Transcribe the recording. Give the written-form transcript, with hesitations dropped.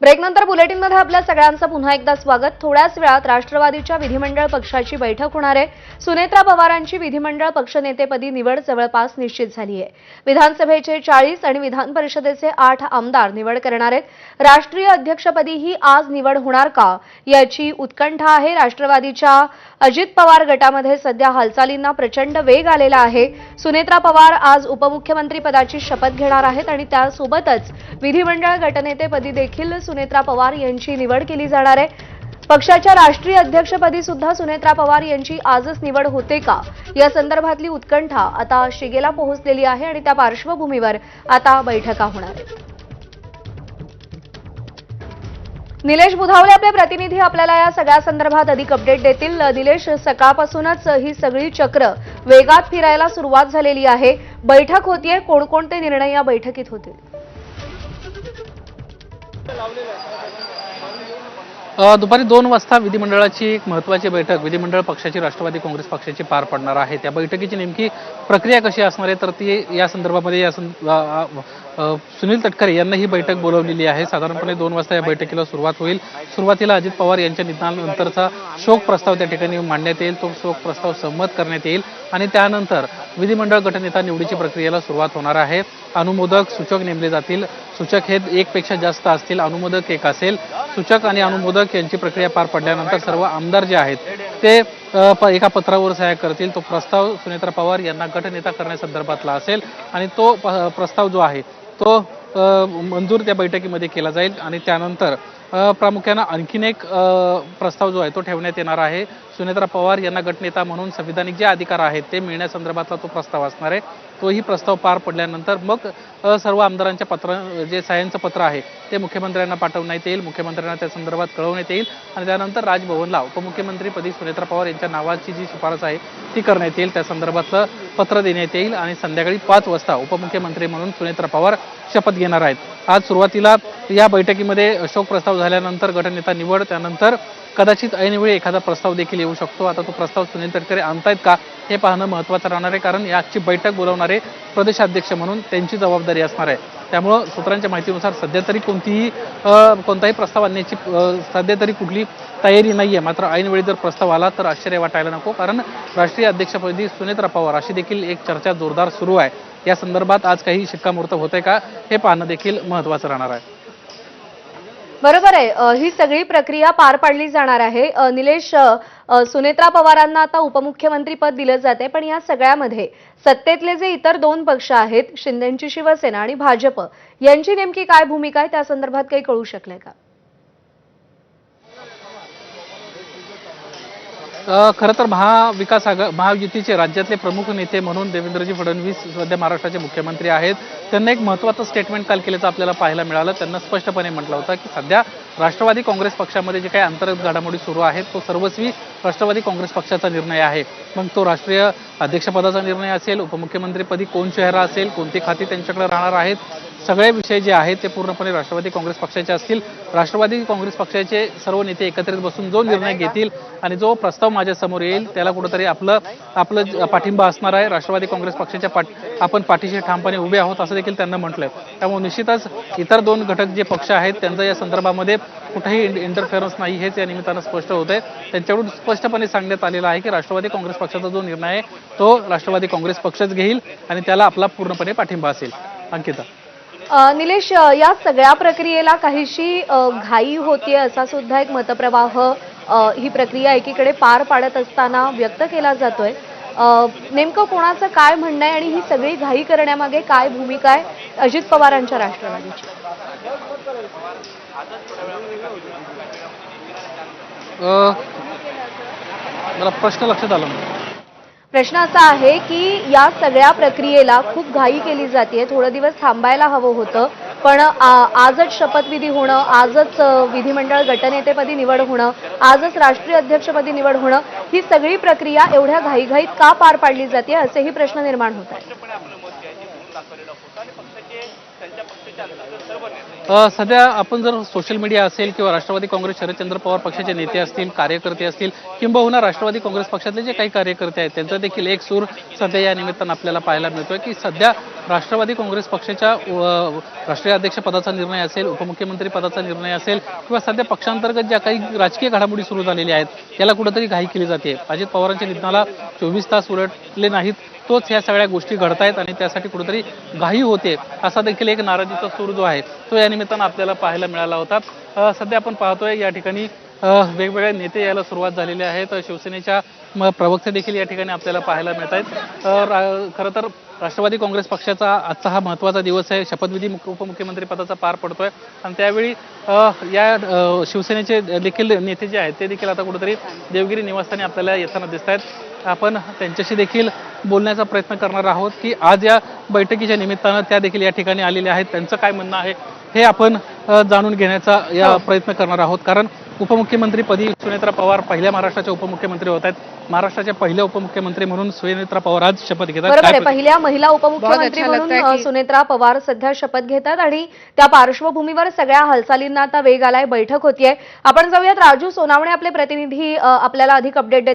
ब्रेकनंतर बुलेटिनमध्ये आपल्या सगळ्यांचं पुन्हा एकदा स्वागत। थोड्याच वेळात राष्ट्रवादीच्या विधिमंडळ पक्षाची बैठक होणार आहे। सुनेत्रा पवारांची विधिमंडळ पक्षनेतेपदी निवड जवळपास निश्चित झाली आहे। विधानसभेचे 40 आणि विधान परिषदेचे 8 आमदार निवड करणार आहेत। राष्ट्रीय अध्यक्षपदीही आज निवड होणार का याची उत्कंठा आहे। राष्ट्रवादीच्या अजित पवार गटामध्ये सध्या हालचालींना प्रचंड वेग आलेला आहे। सुनेत्रा पवार आज उपमुख्यमंत्री पदाची शपथ घेणार आहेत आणि त्यासोबतच विधिमंडळ गटनेतेपदी देखील सुनेत्रा पवार यांची निवड केली जाणार आहे। पक्षाच्या राष्ट्रीय अध्यक्षपदी सुद्धा सुनेत्रा पवार यांची आजच निवड होते का या संदर्भातली उत्कंठा आता शिगेला पोहोचलेली आहे आणि त्या पार्श्वभूमीवर आता बैठका होणार आहेत। निलेश बुधावले आपले प्रतिनिधी आपल्याला या सगळ्या संदर्भात अधिक अपडेट देतील। निलेश, सकाळपासूनच ही सगळी चक्र वेगात फिरायला सुरुवात झालेली आहे। बैठक होतीये, कोणकोणते निर्णय या बैठकीत होतील? दुपारी 2 वाजता विधिमंडळाची एक महत्त्वाची बैठक विधिमंडळ पक्षाची राष्ट्रवादी काँग्रेस पक्षाची पार पडणार आहे। त्या बैठकीची नेमकी प्रक्रिया कशी असणार आहे तर ती या संदर्भामध्ये सुनील तटकरे यांना ही बैठक बोलवलेली आहे। साधारणपणे 2 वाजता या बैठकीला सुरुवात होईल। सुरुवातीला अजित पवार यांच्या निधनानंतरचा शोक प्रस्ताव त्या ठिकाणी मांडण्यात येईल। तो शोक प्रस्ताव संमत करण्यात येईल आणि त्यानंतर विधिमंडळ गटनेता निवडीची प्रक्रियेला सुरुवात होणार आहे। अनुमोदक सूचक नेमले जातील। सूचक हे 1 पेक्षा जास्त असतील, अनुमोदक 1 असेल। सूचक आणि अनुमोदक यांची प्रक्रिया पार पडल्यानंतर सर्व आमदार जे आहेत ते एका पत्रावर सह्या करतील। तो प्रस्ताव सुनेत्रा पवार यांना गटनेता करण्यासंदर्भातला असेल आणि तो प्रस्ताव जो आहे तो मंजूर त्या बैठकीमध्ये केला जाईल आणि त्यानंतर प्रामुख्याने आणखीन एक प्रस्ताव जो आहे तो ठेवण्यात येणार आहे। सुनेत्रा पवार यांना गटनेता म्हणून संविधानिक जे अधिकार आहेत ते मिळण्यासंदर्भातला तो प्रस्ताव असणार आहे। तोही प्रस्ताव पार पडल्यानंतर मग सर्व आमदारांच्या जे सह्यांचं पत्र आहे ते मुख्यमंत्र्यांना पाठवण्यात येईल। मुख्यमंत्र्यांना त्या संदर्भात कळवण्यात येईल आणि त्यानंतर राजभवनला उपमुख्यमंत्रीपदी सुनेत्रा पवार यांच्या नावाची जी शिफारस आहे ती करण्यात येईल। त्या संदर्भातलं पत्र देण्यात येईल आणि संध्याकाळी 5 वाजता उपमुख्यमंत्री म्हणून सुनेत्रा पवार शपथ घेणार आहेत। आज सुरुवातीला या बैठकीमध्ये शोक प्रस्ताव झाल्यानंतर गटनेता निवड, त्यानंतर कदाचित ऐनवेळी एखादा प्रस्ताव देखील येऊ शकतो। आता तो प्रस्ताव सुनील तटकरे आणतायत का हे पाहणं महत्त्वाचं राहणार आहे, कारण याची बैठक बोलवणारे प्रदेशाध्यक्ष म्हणून त्यांची जबाबदारी असणार आहे। त्यामुळे सूत्रांच्या माहितीनुसार सध्या तरी कोणताही प्रस्ताव आणण्याची सध्या तरी कुठली तयारी नाहीये। मात्र ऐनवेळी जर प्रस्ताव आला तर आश्चर्य वाटायला नको, कारण राष्ट्रीय अध्यक्षपदी सुनेत्रा पवार अशी देखील एक चर्चा जोरदार सुरू आहे। या संदर्भात आज काही शिक्कामोर्तब होते का हे पाहणं देखील महत्त्वाचं राहणार आहे। बरोबर आहे, ही सगळी प्रक्रिया पार पाडली जाणार आहे। निलेश, सुनेत्रा पवारांना आता उपमुख्यमंत्री पद दिलं जाते, पण या सगळ्यामध्ये सत्तेतले जे इतर 2 पक्ष आहेत, शिंदेची शिवसेना आणि भाजप, यांची नेमकी काय भूमिका आहे त्या संदर्भात काही कळू शकले का? खरं तर महायुतीचे राज्यातले प्रमुख नेते म्हणून देवेंद्रजी फडणवीस सध्या महाराष्ट्राचे मुख्यमंत्री आहेत। त्यांना एक महत्त्वाचं स्टेटमेंट काल केल्याचं आपल्याला पाहायला मिळालं। त्यांना स्पष्टपणे म्हटलं होतं की सध्या राष्ट्रवादी काँग्रेस पक्षामध्ये जे काही अंतर्गत घडामोडी सुरू आहेत तो सर्वस्वी राष्ट्रवादी काँग्रेस पक्षाचा निर्णय आहे। मग तो राष्ट्रीय अध्यक्षपदाचा निर्णय असेल, उपमुख्यमंत्रीपदी कोण चेहरा असेल, कोणती खाती त्यांच्याकडे राहणार आहेत, सगळे विषय जे आहेत ते पूर्णपणे राष्ट्रवादी काँग्रेस पक्षाचे असतील। राष्ट्रवादी काँग्रेस पक्षाचे सर्व नेते एकत्रित बसून जो निर्णय घेतील आणि जो प्रस्ताव माझ्या समोर येईल त्याला कुठेतरी आपलं पाठिंबा असणार आहे। राष्ट्रवादी काँग्रेस पक्षाच्या आपण पाठीशी ठामपणे उभे आहोत असं देखील त्यांना म्हटलंय। त्यामुळे निश्चितच इतर 2 घटक जे पक्ष आहेत त्यांचं या संदर्भामध्ये कुठेही इंटरफेरन्स नाही, हेच या निमित्तानं स्पष्ट होतंय। त्यांच्याकडून स्पष्टपणे सांगण्यात आलेलं आहे की राष्ट्रवादी काँग्रेस पक्षाचा जो निर्णय आहे तो राष्ट्रवादी काँग्रेस पक्षच घेईल आणि त्याला आपला पूर्णपणे पाठिंबा असेल। अंकिता, निलेश, या सगळ्या प्रक्रियेला काहीशी घाई होतीये असा सुद्धा एक मतप्रवाह ही प्रक्रिया एकीकडे पार पाडत असताना व्यक्त केला जातोय। नेमकं कोणाचं काय म्हणणं आहे आणि ही सगळी घाई करण्यामागे काय भूमिका आहे अजित पवारांच्या राष्ट्रवादीची? मला प्रश्न लक्षात आला नाही। प्रश्न असा आहे की या सगळ्या प्रक्रियेला खूप घाई केली जाते, थोडे दिवस थांबायला हवं होतं, पण आजच शपथविधी होणं, आजच विधिमंडळ गटनेतेपदी निवड होणं, आजच राष्ट्रीय अध्यक्षपदी निवड होणं, ही सगळी प्रक्रिया एवढ्या घाईघाईत का पार पाडली जाते असेही प्रश्न निर्माण होत आहेत। सध्या आपण जर सोशल मीडिया असेल किंवा राष्ट्रवादी काँग्रेस शरदचंद्र पवार पक्षाचे नेते असतील, कार्यकर्ते असतील किंबहुना राष्ट्रवादी काँग्रेस पक्षातले जे काही कार्यकर्ते आहेत त्यांचा देखील एक सूर सध्या या निमित्तानं आपल्याला पाहायला मिळतोय की सध्या राष्ट्रवादी काँग्रेस पक्षाच्या राष्ट्रीय अध्यक्षपदाचा निर्णय असेल, उपमुख्यमंत्री पदाचा निर्णय असेल किंवा सध्या पक्षांतर्गत ज्या काही राजकीय घडामोडी सुरू झालेल्या आहेत याला कुठेतरी घाई केली जाते. अजित पवारांच्या निधनाला 24 तास उलटले नाहीत, तोच ह्या सगळ्या गोष्टी घडतायत आणि त्यासाठी कुठेतरी घाई होते असा देखील एक नाराजीचा सूर जो आहे तो या निमित्तानं आपल्याला पाहायला मिळाला होता. सध्या आपण पाहतोय या ठिकाणी वेगवेगळे नेते यायला सुरुवात झालेली आहेत. शिवसेनेच्या प्रवक्ते देखील या ठिकाणी आपल्याला पाहायला मिळत आहेत. खरं तर राष्ट्रवादी काँग्रेस पक्षाचा आजचा हा महत्त्वाचा दिवस आहे. शपथविधी उपमुख्यमंत्री पदाचा पार पडतोय आणि त्यावेळी या शिवसेनेचे देखील नेते जे आहेत ते देखील आता कुठेतरी देवगिरी निवासस्थानी आपल्याला येताना दिसत आहेत. आपण त्यांच्याशी देखील बोलण्याचा प्रयत्न करणार आहोत की आज या बैठकीच्या निमित्तानं त्या देखील या ठिकाणी आलेल्या आहेत. त्यांचं काय म्हणणं आहे हे आपण जाणून घेण्याचा या प्रयत्न करणार आहोत. कारण उपमुख्यमंत्रीपदी सुनेत्रा पवार पहिल्या महाराष्ट्राच्या उपमुख्यमंत्री होत आहेत. महाराष्ट्राच्या पहिल्या उपमुख्यमंत्री म्हणून सुनेत्रा पवार आज शपथ घेतात. बरोबर आहे, पहिल्या महिला उपमुख्यमंत्री म्हणून सुनेत्रा पवार सध्या शपथ घेतात आणि त्या पार्श्वभूमीवर सगळ्या हालचालींना आता वेग आलाय. बैठक होतीये. आपण जाऊयात, राजू सोनावणे आपले प्रतिनिधी आपल्याला अधिक अपडेट